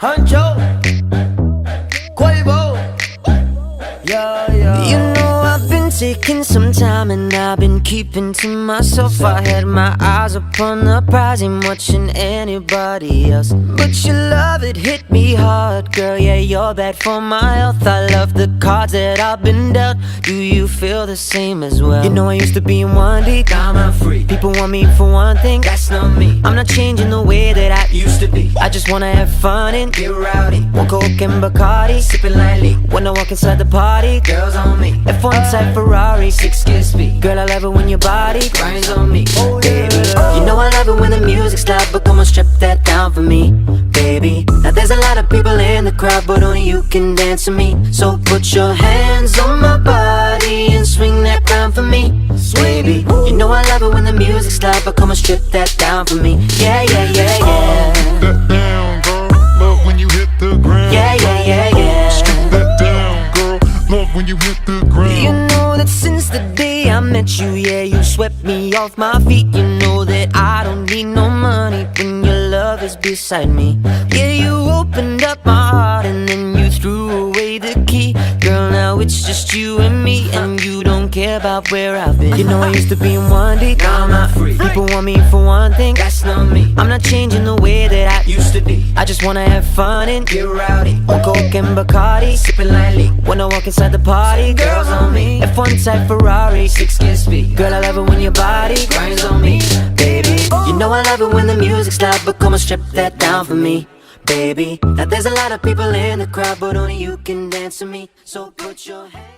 Hancho, Quavo, yeah. You know I've been taking some time and I've been keeping to myself. I had my eyes upon the prize, ain't watching anybody else. But your love, it hit me hard, girl, yeah, you're bad for my health. I love the cards that I've been dealt. Do you feel the same as well? You know I used to be in one deep, I'm a freak, people want me for one thing. that's not me. I'm not changing the way that I Used to be, I just wanna have fun and get rowdy, one Coke and Bacardi. sipping lightly, When I walk inside the party, girls on me, F1 type Ferrari. six kiss speed, Girl, I love it when your body grinds on me, baby. You know I love it when the music's loud, but come on, strip that down for me, baby. Now there's a lot of people in the crowd, but only you can dance to me. So put your hands on my body and swing that crown for me, baby. You know I love it when the music's loud, but come on, strip that down for me. Yeah. That down, girl. Love when you hit the ground. Yeah. Strip that down, girl. Love when you hit the ground. You know that since the day I met you, yeah, you swept me off my feet. You know that I don't need no money when your love is beside me. Yeah, you opened up my heart and then you threw away the key. Girl, now it's just you and me, and you don't care about where I've been. You know I used to be in one deep, now I'm not free, people want me for one thing. that's not me. I'm not changing the way that I Used to be, I just wanna have fun and get rowdy, one Coke and Bacardi. sipping lightly, When I walk inside the party, girls on me, F1 type Ferrari. six kiss speed, Girl, I love it when your body grinds on me, baby. You know I love it when the music's loud, but come on, strip that down for me, baby. Now there's a lot of people in the crowd, but only you can dance to me. So put your hands